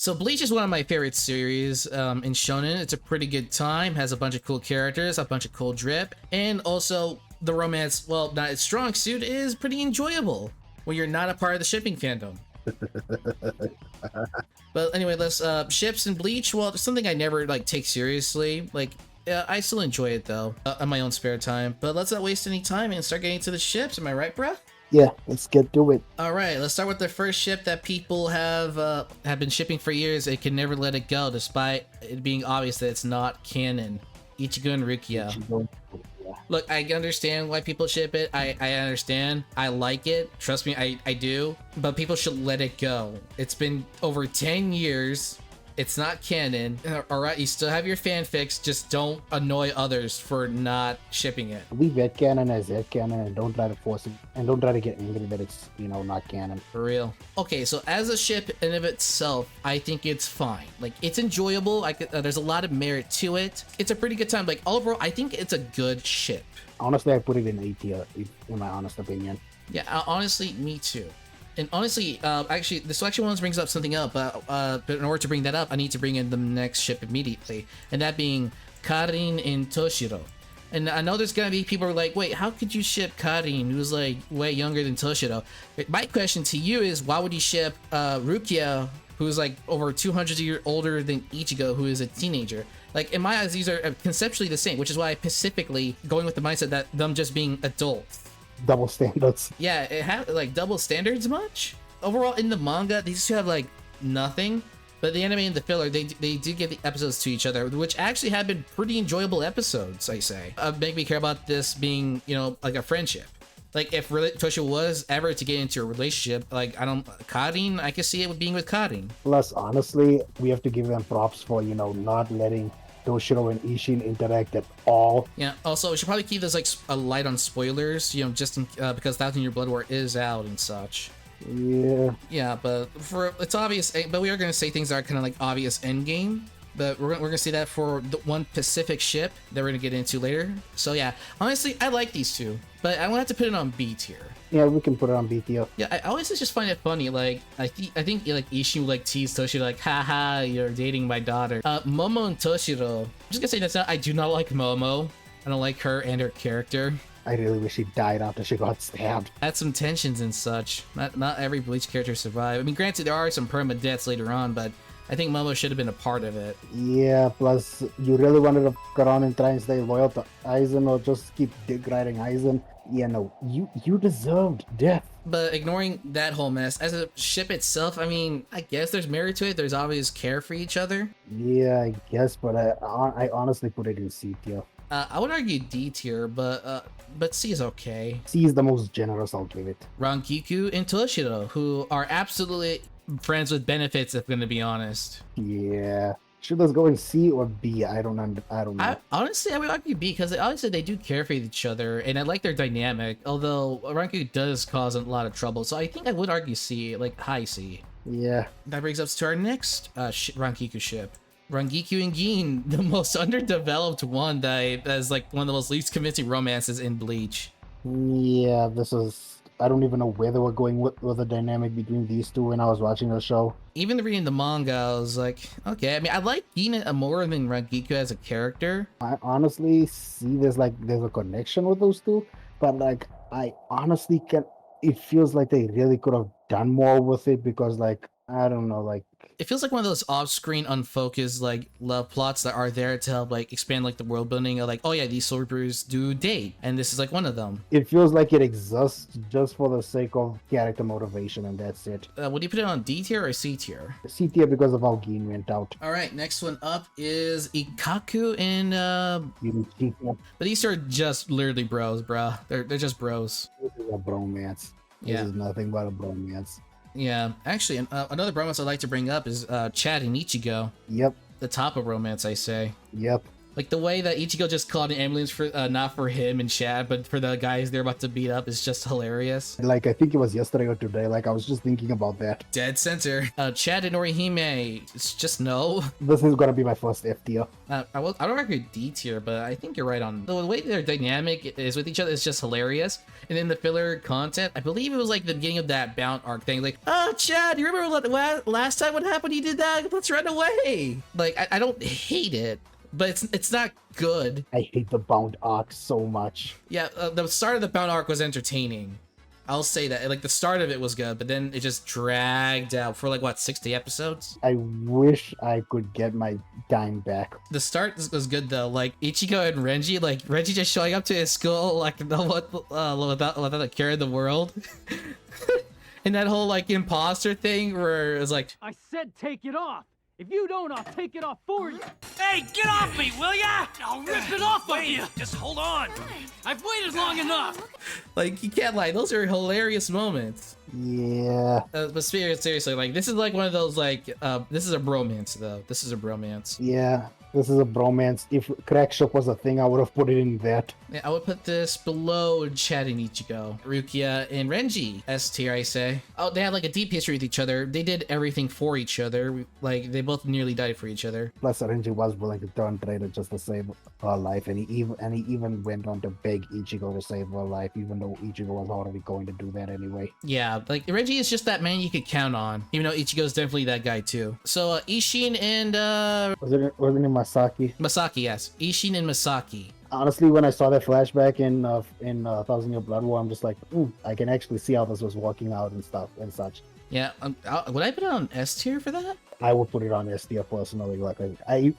So Bleach is one of my favorite series in Shonen. It's a pretty good time, has a bunch of cool characters, a bunch of cool drip, and also the romance, well, not its strong suit, is pretty enjoyable when you're not a part of the shipping fandom. But anyway, let's ships and Bleach. Well, it's something I never like take seriously. Like, I still enjoy it though, on my own spare time. But let's not waste any time and start getting to the ships. Am I right, bruh? Yeah, let's get to it. All right, let's start with the first ship that people have been shipping for years. They can never let it go, despite it being obvious that it's not canon. Ichigo and Rukia. Look, I understand why people ship it. I understand. I like it. Trust me, I do. But people should let it go. It's been over 10 years. It's not canon. Alright, you still have your fanfics. Just don't annoy others for not shipping it. We vet canon as vet canon and don't try to force it and don't try to get angry that it's, not canon. For real. Okay, so as a ship in of itself, I think it's fine. Like, it's enjoyable. There's a lot of merit to it. It's a pretty good time. Like, overall, I think it's a good ship. Honestly, I put it in A tier, in my honest opinion. Yeah, honestly, me too. And honestly, actually, the selection ones brings up something up, but in order to bring that up, I need to bring in the next ship immediately, and that being Karin and Toshiro. And I know there's gonna be people who are like, wait, how could you ship Karin, who's like way younger than Toshiro? My question to you is, why would you ship Rukia, who's like over 200 years older than Ichigo, who is a teenager? Like, in my eyes, these are conceptually the same, which is why I specifically going with the mindset that them just being adults. Double standards. Yeah, it had like double standards much. Overall, in the manga, these two have like nothing, but the anime and the filler, they do give the episodes to each other, which actually have been pretty enjoyable episodes, I say. Make me care about this being, like a friendship. Like, if Toshio was ever to get into a relationship, like, Karin, I can see it being with Karin. Plus, honestly, we have to give them props for, not letting Toshiro and Ishin interact at all. Yeah, also, we should probably keep this, like, a light on spoilers, just because 1,000 Year Blood War is out and such. Yeah. Yeah, but it's obvious, but we are going to say things that are kind of, like, obvious endgame. But we're gonna see that for the one Pacific ship that we're gonna get into later. So yeah, honestly, I like these two, but I don't have to put it on B tier. Yeah, we can put it on B tier. Yeah, I always just find it funny. Like I think like Ishin would like tease Toshiro like, haha, you're dating my daughter. Momo and Toshiro. I'm just gonna say that's not. I do not like Momo. I don't like her and her character. I really wish she died after she got stabbed. Had some tensions and such. Not every Bleach character survived. I mean, granted, there are some perma deaths later on, but I think Momo should have been a part of it. Yeah, plus you really wanted to fuck around and try and stay loyal to Aizen or just keep dick riding Aizen. Yeah, no, you deserved death. But ignoring that whole mess, as a ship itself, I mean, I guess there's merit to it. There's obvious care for each other. Yeah, I guess, but I honestly put it in C tier. I would argue D tier, but C is okay. C is the most generous, I'll give it. Rangiku and Toshiro, who are absolutely friends with benefits, if I'm gonna be honest. Yeah. Should this go in C or B? I don't know. Honestly, I would argue B, because obviously they do care for each other, and I like their dynamic, although Rangiku does cause a lot of trouble, so I think I would argue C, like high C. Yeah. That brings us to our next Rangiku ship. Rangiku and Gin, the most underdeveloped one that is like one of the most least convincing romances in Bleach. Yeah, I don't even know where they were going with the dynamic between these two when I was watching the show. Even reading the manga, I was like, okay. I mean, I like Gin more than Rangiku as a character. I honestly see there's a connection with those two, but like I honestly it feels like they really could have done more with it because like I don't know, like it feels like one of those off-screen, unfocused like love plots that are there to help like expand like the world building of like, oh yeah, these soldiers do date, and this is like one of them. It feels like it exists just for the sake of character motivation, and that's it. Would you put it on D tier or C tier? C tier because of how Gin went out. All right, next one up is Ikkaku and but these are just literally bros, bruh. They're just bros. This is a bromance. This is nothing but a bromance. Yeah, actually, another bromance I'd like to bring up is Chad and Ichigo. Yep. The top of romance, I say. Yep. Like the way that Ichigo just called an ambulance for not for him and Chad, but for the guys they're about to beat up is just hilarious. Like, I think it was yesterday or today. Like, I was just thinking about that. Dead center. Chad and Orihime, it's just no. This is gonna be my first F tier. I don't reckon D tier, but I think you're right on the way their dynamic is with each other is just hilarious. And then the filler content, I believe it was like the beginning of that bound arc thing. Like, oh Chad, you remember last time what happened? You did that. Let's run away. Like, I don't hate it, but it's not good. I hate the bound arc so much. Yeah, the start of the bound arc was entertaining. I'll say that. Like, the start of it was good, but then it just dragged out for like, what, 60 episodes? I wish I could get my time back. The start was good, though. Like, Ichigo and Renji, like, Renji just showing up to his school, like, without a care in the world. And that whole, like, imposter thing where it was like, I said take it off. If you don't, I'll take it off for you. Hey, get off me, will ya? I'll rip it off of you. Just hold on. I've waited long enough. like, you can't lie. Those are hilarious moments. Yeah. But seriously, like, this is like one of those, like, this is a bromance, though. This is a bromance. Yeah. This is a bromance. If Crack Shop was a thing, I would have put it in that. Yeah, I would put this below Chad and Ichigo. Rukia and Renji, S tier, I say. Oh, they have like a deep history with each other. They did everything for each other. Like, they both nearly died for each other. Plus, Renji was willing to turn traitor just to save her life, and he even went on to beg Ichigo to save her life, even though Ichigo was already going to do that anyway. Yeah, like, Renji is just that man you could count on, even though Ichigo's definitely that guy too. So, Ishin and Wasn't it Masaki? Masaki, yes. Ishin and Masaki. Honestly, when I saw that flashback in Thousand Year Blood War, I'm just like, I can actually see how this was working out and stuff and such. Yeah, would I put it on S tier for that? I would put it on S tier personally. I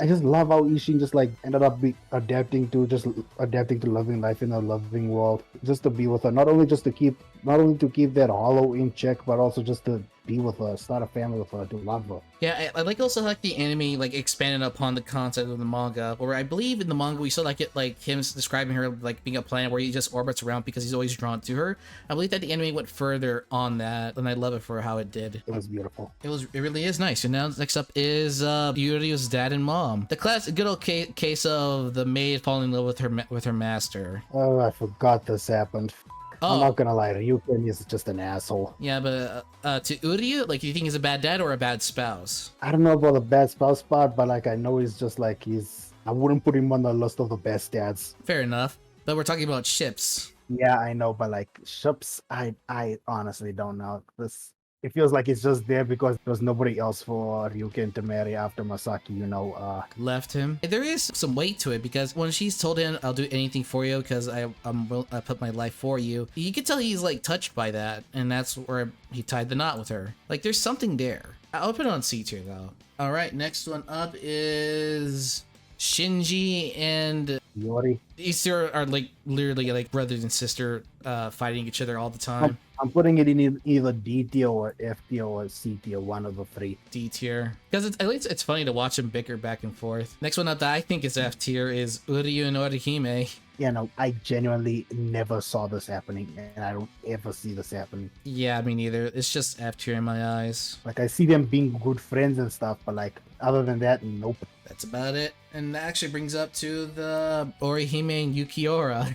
just love how Ishin just like ended up adapting to living life in a loving world, just to be with her, not only to keep that hollow in check, but also just to be with her, start a family with her, to love her. Yeah, I like also like the anime like expanded upon the concept of the manga, where I believe in the manga we saw like him describing her like being a planet where he just orbits around because he's always drawn to her. I believe that the anime went further on that, and I love it for how it did. It was beautiful. It really is nice. And now next up is Yurio's dad and mom. The good old case of the maid falling in love with her master. Oh, I forgot this happened. Oh. I'm not gonna lie, Ryuken is just an asshole. Yeah, but to Uryu, like, do you think he's a bad dad or a bad spouse? I don't know about the bad spouse part, but like I know he's just like I wouldn't put him on the list of the best dads. Fair enough. But we're talking about ships. Yeah, I know, but like ships, I honestly don't know. It feels like it's just there because there's nobody else for Ryuken to marry after Masaki, Left him. There is some weight to it because when she's told him, I'll do anything for you because I put my life for you, you can tell he's like touched by that, and that's where he tied the knot with her. Like, there's something there. I'll put it on C tier though. All right, next one up is Shinji and Yori. These two are like literally like brothers and sister fighting each other all the time. I'm putting it in either D tier or F tier or C tier, one of the three. D tier. Because at least it's funny to watch them bicker back and forth. Next one up that I think is F tier is Uryu and Orihime. Yeah, no, I genuinely never saw this happening, and I don't ever see this happening. Yeah, me neither. It's just F tier in my eyes. Like, I see them being good friends and stuff, but like, other than that, nope. That's about it. And that actually brings up to the Orihime and Yukiora.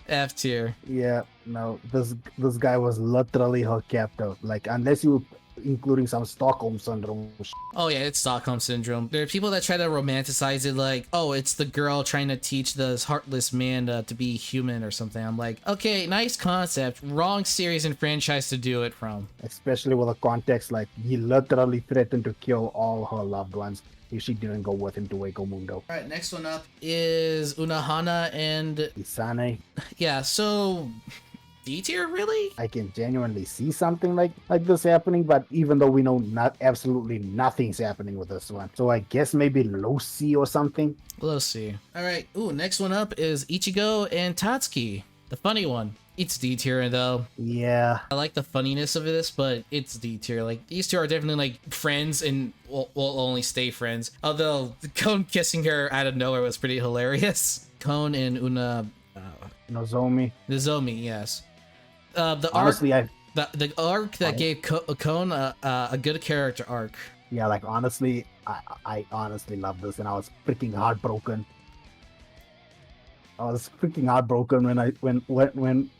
F tier. Yeah, no, this guy was literally her captor. Like, unless you including some Stockholm syndrome. Oh yeah, it's Stockholm syndrome. There are people that try to romanticize it like, oh, it's the girl trying to teach this heartless man to be human or something. I'm like, okay, nice concept. Wrong series and franchise to do it from. Especially with a context like he literally threatened to kill all her loved ones if she didn't go with him to Wako Mundo. Alright, next one up is Unohana and Isane. Yeah, so D tier, really? I can genuinely see something like this happening, but even though we know absolutely nothing's happening with this one, so I guess maybe low C or something. Low C. Alright, next one up is Ichigo and Tatsuki, the funny one. It's D tier though. Yeah. I like the funniness of this, but it's D tier. Like, these two are definitely like friends and will only stay friends. Although Kon kissing her out of nowhere was pretty hilarious. Kon and Nozomi. Nozomi, yes. The honestly, arc, the arc that gave Kon a good character arc. Yeah, like honestly, I honestly love this, and I was freaking heartbroken I was freaking heartbroken when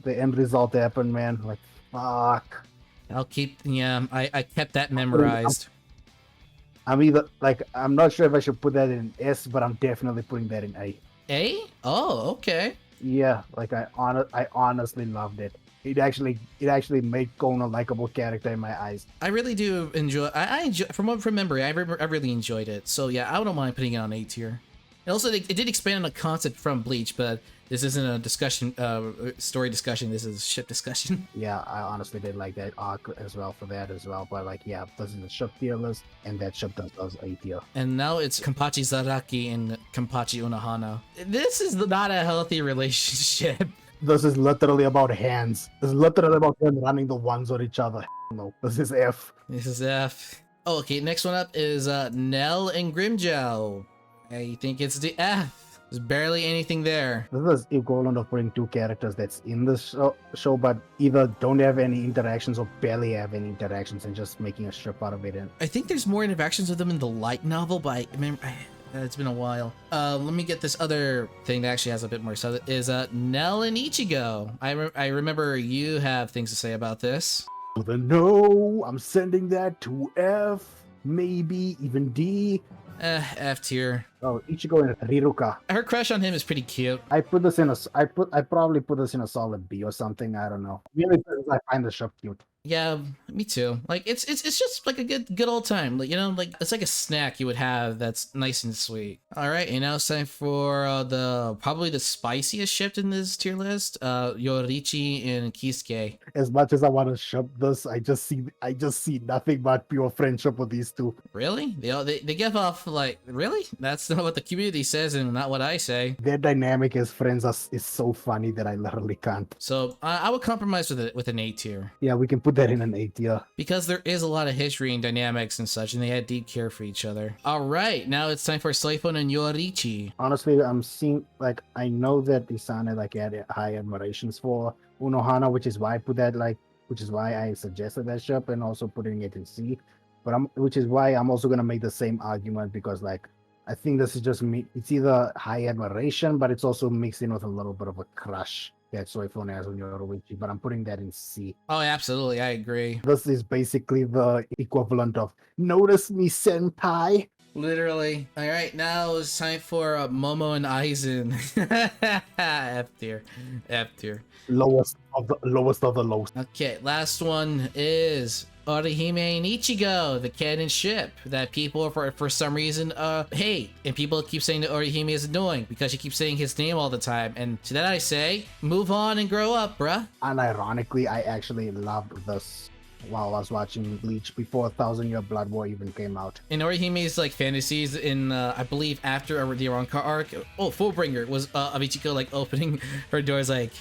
the end result happened, man. Like, fuck. I'll keep. Yeah, I kept that memorized. I'm either like I'm not sure if I should put that in S, but I'm definitely putting that in A. A? Oh, okay. Yeah, like I honestly loved it. It actually made Kon a likable character in my eyes. I really do enjoy. I enjoy from memory. I really enjoyed it. So yeah, I don't mind putting it on A tier. And also, it did expand on a concept from Bleach, but this isn't a discussion, story discussion. This is ship discussion. Yeah, I honestly did like that arc as well for that as well. But like, yeah, this is a ship tier list, and that ship does A tier. And now it's Kenpachi Zaraki and Kenpachi Unohana. This is not a healthy relationship. This is literally about hands. This is literally about them running the ones on each other. No, this is F. This is F. Oh, okay, next one up is Nell and Grimjow. I think it's the F. There's barely anything there. This is equivalent of putting two characters that's in the show, but either don't have any interactions or barely have any interactions and just making a strip out of it. And I think there's more interactions with them in the light novel, but I remember it's been a while. Let me get this other thing that actually has a bit more. So it is Nell and Ichigo. I remember you have things to say about this. No, I'm sending that to F, maybe even D. F tier. Oh, Ichigo and Rukia. Her crush on him is pretty cute. I probably put this in a solid B or something. I don't know. Really, I find the ship cute. Yeah, me too. Like it's just like a good old time. Like, you know, like it's like a snack you would have that's nice and sweet. All right, and now it's time for probably the spiciest ship in this tier list. Yoruichi and Kisuke. As much as I want to ship this, I just see nothing but pure friendship with these two. Really? They give off like, really? That's not what the community says and not what I say. Their dynamic as friends is so funny that I literally can't. So I would compromise with an A tier. Yeah, we can put that in an A tier. Because there is a lot of history and dynamics and such, and they had deep care for each other. All right, now it's time for Soifon and Yoruichi. Honestly, I'm seeing, like, I know that Isane like had high admirations for Unohana, which is why I put that, which is why I suggested that ship and also putting it in C. But which is why I'm also gonna make the same argument, because like I think this is just me. It's either high admiration, but it's also mixed in with a little bit of a crush that Soifon has on Yoruichi, but I'm putting that in C. Oh, absolutely, I agree. This is basically the equivalent of "Notice me, senpai." Literally. All right, now it's time for Momo and Aizen. F tier. F tier. Lowest of the lowest. Okay, last one is Orihime and Ichigo, the canon ship that people for some reason hate, and people keep saying that Orihime is annoying because she keeps saying his name all the time. And to that I say, move on and grow up, bruh. And ironically, I actually loved this while I was watching Bleach before 1,000 Year Blood War even came out. In Orihime's like fantasies in I believe after the Arrancar arc, Fullbringer was of Ichigo like opening her doors like,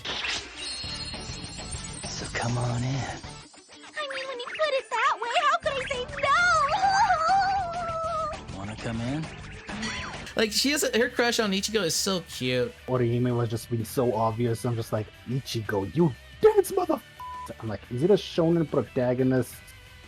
So come on in. I mean, when you put it that way, how could I say no? Wanna come in? like she has her crush on Ichigo is so cute. Orihime was just being so obvious. I'm just like, Ichigo, you dance mother. I'm like, is it a shonen protagonist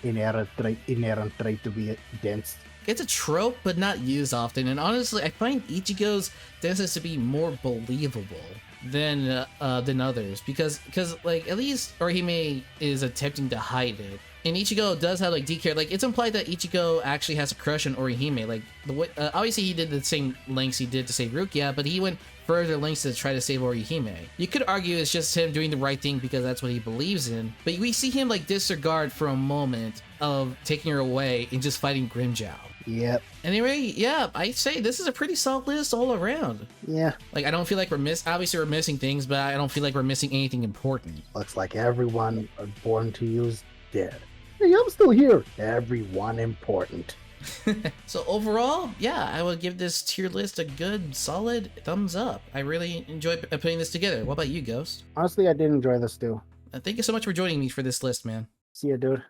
inherent trait to be dense? It's a trope, but not used often. And honestly, I find Ichigo's dances to be more believable than others because like at least Orihime is attempting to hide it. And Ichigo does have like decare. Like it's implied that Ichigo actually has a crush on Orihime. Like the way, obviously he did the same lengths he did to save Rukia, but he went further lengths to try to save Orihime. You could argue it's just him doing the right thing because that's what he believes in. But we see him like disregard for a moment of taking her away and just fighting Grimjow. Yep. Anyway, yeah, I say this is a pretty solid list all around. Yeah. Like I don't feel like obviously we're missing things, but I don't feel like we're missing anything important. Looks like everyone born to use dead. Hey, I'm still here. Everyone important. So overall, yeah, I would give this tier list a good, solid thumbs up. I really enjoyed putting this together. What about you, Ghost? Honestly, I did enjoy this too. Thank you so much for joining me for this list, man. See ya, dude.